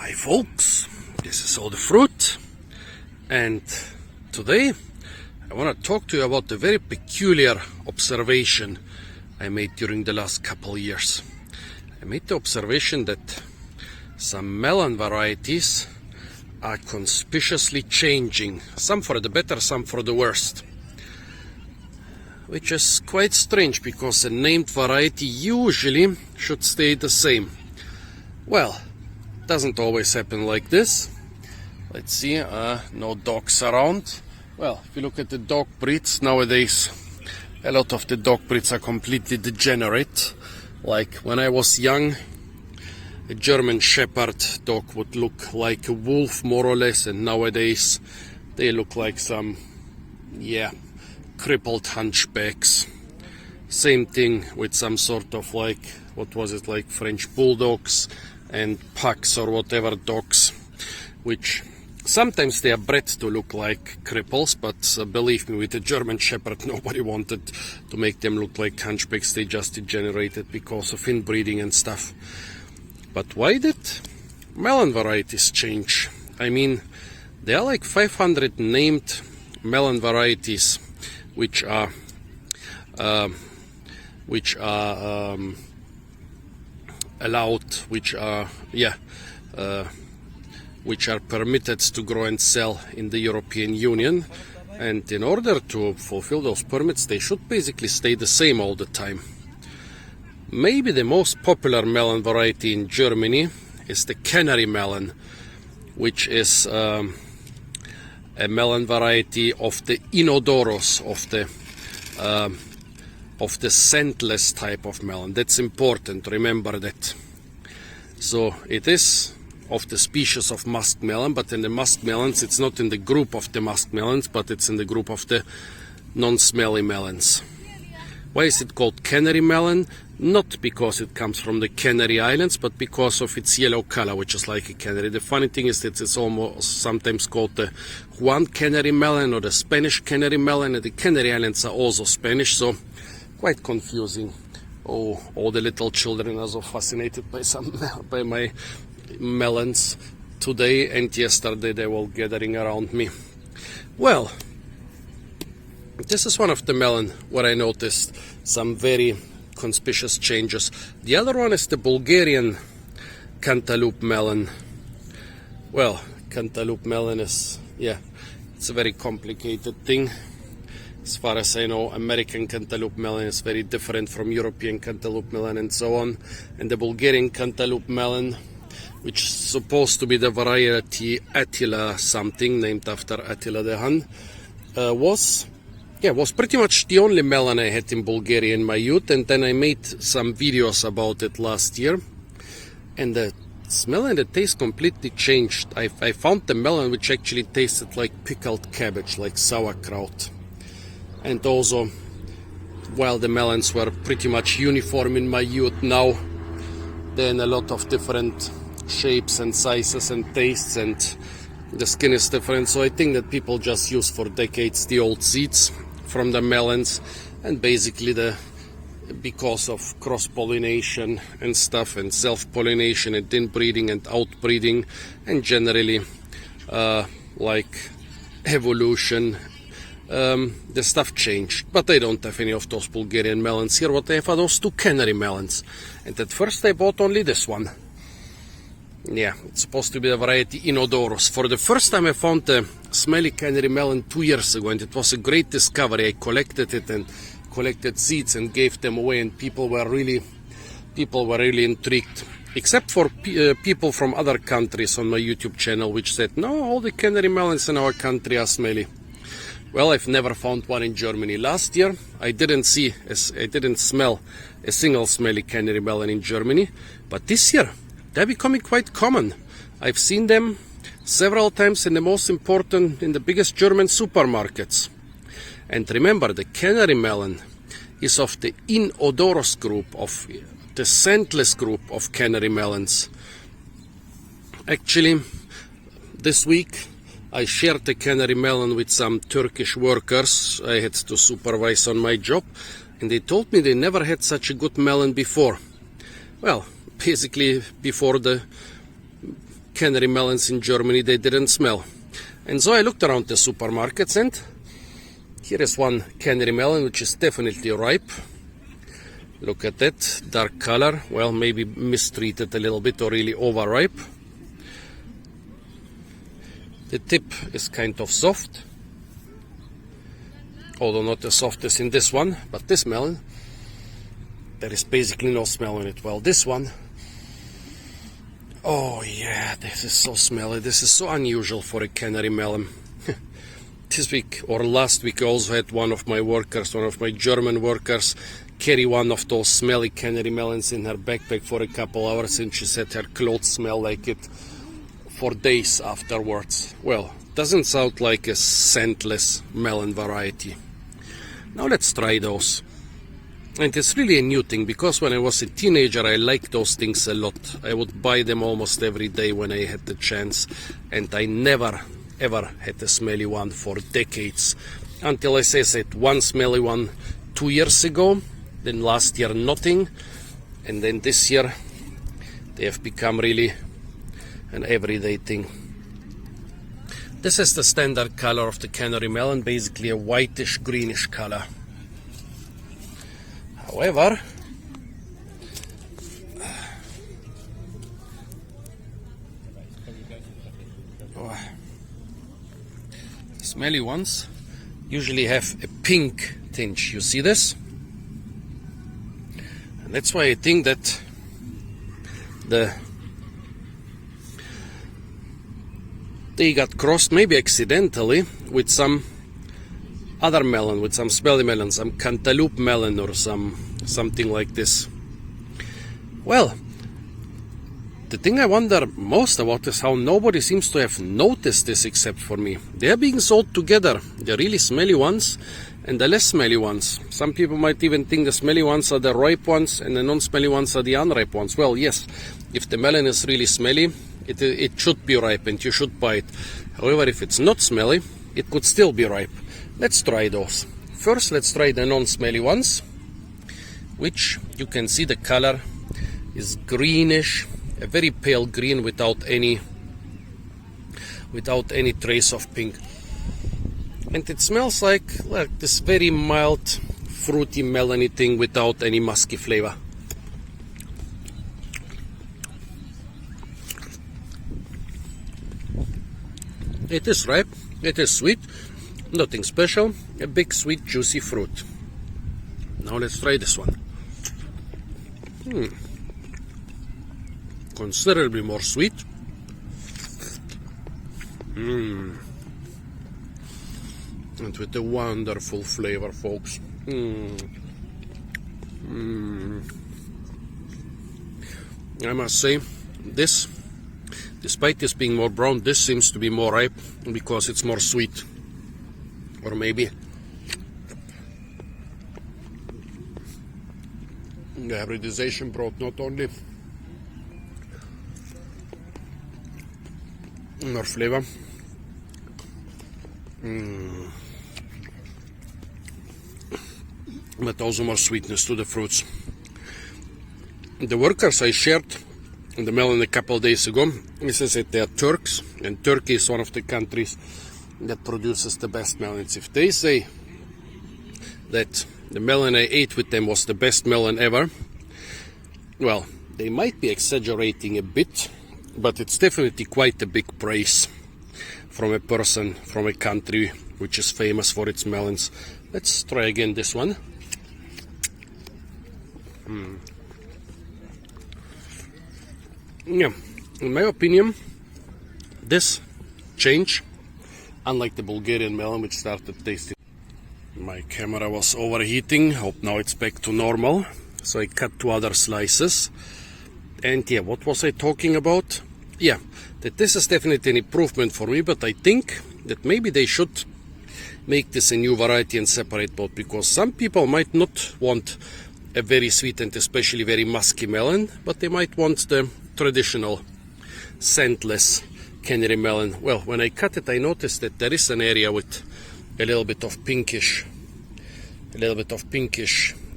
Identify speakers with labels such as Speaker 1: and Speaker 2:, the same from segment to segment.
Speaker 1: Hi folks, this is All the Fruit, and today I want to talk to you about a very peculiar observation I made during the last couple years. I made the observation that some melon varieties are conspicuously changing, some for the better, some for the worst. Which is quite strange because a named variety usually should stay the same. Well, doesn't always happen like this. Let's see, no dogs around. Well, if you look at the dog breeds nowadays, a lot of the dog breeds are completely degenerate. Like when I was young, a German Shepherd dog would look like a wolf more or less, and nowadays they look like some, crippled hunchbacks. Same thing with some sort of like, what was it, like French bulldogs and pugs or whatever dogs, which sometimes they are bred to look like cripples, but believe me, with the German Shepherd nobody wanted to make them look like hunchbacks. They just degenerated because of inbreeding and stuff. But why did melon varieties change? I mean, there are like 500 named melon varieties which are allowed, which are permitted to grow and sell in the European Union, and in order to fulfill those permits they should basically stay the same all the time. Maybe the most popular melon variety in Germany is the Canary melon, which is a melon variety of the inodoros, of the scentless type of melon. That's important, remember that. So it is of the species of musk melon, but in the musk melons it's not in the group of the musk melons, but it's in the group of the non-smelly melons. Why is it called Canary melon? Not because it comes from the Canary Islands, but because of its yellow color, which is like a canary. The funny thing is that it's almost sometimes called the Juan Canary melon or the Spanish Canary melon, and the Canary Islands are also Spanish, so quite confusing. Oh, all the little children are so fascinated by my melons today and yesterday. They were gathering around me. Well, this is one of the melon where I noticed some very conspicuous changes. The other one is the Bulgarian cantaloupe melon. Well, cantaloupe melon is, it's a very complicated thing. As far as I know, American cantaloupe melon is very different from European cantaloupe melon and so on. And the Bulgarian cantaloupe melon, which is supposed to be the variety Attila something, named after Attila the Hun, was pretty much the only melon I had in Bulgaria in my youth. And then I made some videos about it last year, and the smell and the taste completely changed. I found the melon which actually tasted like pickled cabbage, like sauerkraut. And also, while the melons were pretty much uniform in my youth, now they're in a lot of different shapes and sizes and tastes, and the skin is different. So I think that people just use for decades the old seeds from the melons, and basically because of cross-pollination and stuff, and self-pollination and inbreeding and outbreeding, and generally like evolution, the stuff changed. But I don't have any of those Bulgarian melons here. What I have are those two Canary melons, and at first I bought only this one. Yeah, it's supposed to be the variety Inodoros. For the first time I found the smelly Canary melon 2 years ago, and it was a great discovery. I collected it and collected seeds and gave them away, and people were really intrigued. Except for people from other countries on my YouTube channel, which said, no, all the Canary melons in our country are smelly. Well, I've never found one in Germany. Last year I didn't smell a single smelly Canary melon in Germany, but this year they're becoming quite common. I've seen them several times in the biggest German supermarkets. And remember, the Canary melon is of the inodoros group, of the scentless group of Canary melons. Actually, this week I shared the Canary melon with some Turkish workers I had to supervise on my job, and they told me they never had such a good melon before. Well, basically before the canary melons in Germany, they didn't smell. And so I looked around the supermarkets, and here is one canary melon which is definitely ripe. Look at that, dark color. Well, maybe mistreated a little bit or really overripe. The tip is kind of soft, although not as soft as in this one. But this melon, there is basically no smell in it. Well, this one, oh yeah, this is so smelly. This is so unusual for a canary melon. This week or last week I also had one of my German workers, carry one of those smelly canary melons in her backpack for a couple hours, and she said her clothes smell like it for days afterwards. Well, doesn't sound like a scentless melon variety. Now let's try those. And it's really a new thing, because when I was a teenager I liked those things a lot. I would buy them almost every day when I had the chance, and I never ever had a smelly one for decades, until I said one smelly one 2 years ago, then last year nothing, and then this year they have become really an everyday thing. This is the standard color of the canary melon, basically a whitish greenish color. However, smelly ones usually have a pink tinge. You see this? And that's why I think that they got crossed, maybe accidentally, with some other melon, with some smelly melon, some cantaloupe melon or something like this. Well, the thing I wonder most about is how nobody seems to have noticed this except for me. They are being sold together, the really smelly ones and the less smelly ones. Some people might even think the smelly ones are the ripe ones and the non-smelly ones are the unripe ones. Well, yes, if the melon is really smelly, it should be ripe and you should buy it. However, if it's not smelly, it could still be ripe. Let's try those. First, let's try the non-smelly ones, which you can see the color is greenish, a very pale green without any trace of pink. And it smells like this very mild, fruity, melony thing without any musky flavor. It is ripe, it is sweet, nothing special, a big sweet juicy fruit. Now let's try this one. Considerably more sweet. And with a wonderful flavor, folks. I must say, this, despite this being more brown, this seems to be more ripe because it's more sweet. Or maybe the hybridization brought not only more flavor, but also more sweetness to the fruits. The workers I shared the melon a couple of days ago, he says that they are Turks, and Turkey is one of the countries that produces the best melons. If they say that the melon I ate with them was the best melon ever, well, they might be exaggerating a bit, but it's definitely quite a big praise from a person from a country which is famous for its melons. Let's try again this one. Yeah, in my opinion, this change, unlike the Bulgarian melon which started tasting. My camera was overheating, hope now it's back to normal. So I cut 2 other slices. And yeah, what was I talking about? Yeah, that this is definitely an improvement for me, but I think that maybe they should make this a new variety and separate both, because some people might not want a very sweet and especially very musky melon, but they might want the traditional scentless canary melon. Well, when I cut it, I noticed that there is an area with a little bit of pinkish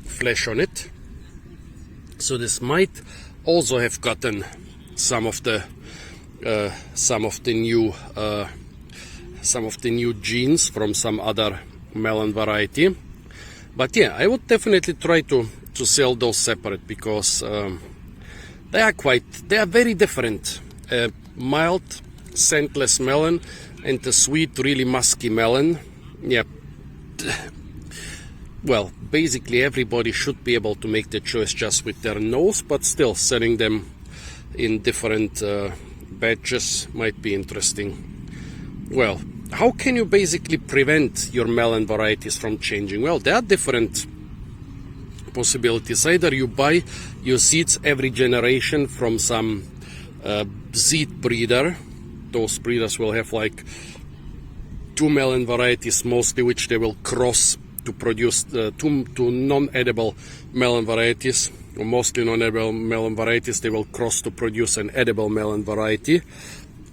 Speaker 1: flesh on it. So this might also have gotten some of the some of the new genes from some other melon variety. But yeah, I would definitely try to sell those separate, because they are very different. Mild, scentless melon and the sweet, really musky melon. Yeah. Well, basically everybody should be able to make the choice just with their nose, but still selling them in different batches might be interesting. Well, how can you basically prevent your melon varieties from changing? Well, there are different possibilities. Either you buy your seeds every generation from some seed breeder. Those breeders will have like 2 melon varieties mostly, which they will cross to produce two non-edible melon varieties, or mostly non-edible melon varieties. They will cross to produce an edible melon variety.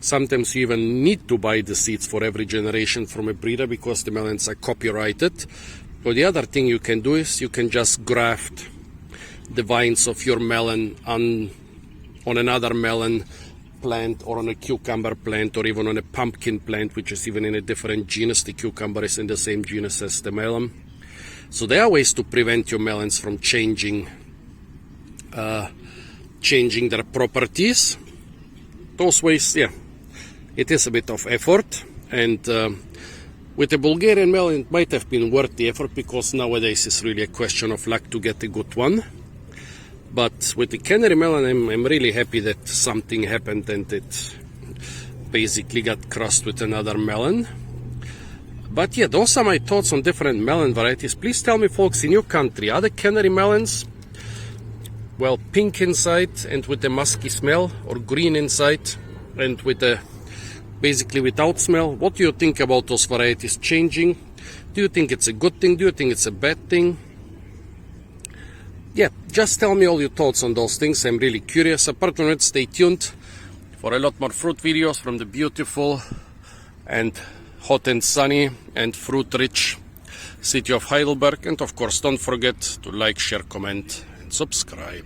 Speaker 1: Sometimes you even need to buy the seeds for every generation from a breeder, because the melons are copyrighted. Or the other thing you can do is you can just graft the vines of your melon on another melon plant, or on a cucumber plant, or even on a pumpkin plant, which is even in a different genus. The cucumber is in the same genus as the melon. So there are ways to prevent your melons from changing their properties. Those ways, yeah, it is a bit of effort, and with the Bulgarian melon it might have been worth the effort, because nowadays it's really a question of luck to get a good one. But with the Canary melon, I'm really happy that something happened and it basically got crossed with another melon. But yeah, those are my thoughts on different melon varieties. Please tell me, folks, in your country, are the Canary melons, well, pink inside and with the musky smell, or green inside and with the basically without smell? What do you think about those varieties changing? Do you think it's a good thing? Do you think it's a bad thing? Yeah, just tell me all your thoughts on those things. I'm really curious. Apart from it, stay tuned for a lot more fruit videos from the beautiful and hot and sunny and fruit-rich city of Heidelberg. And of course, don't forget to like, share, comment and subscribe.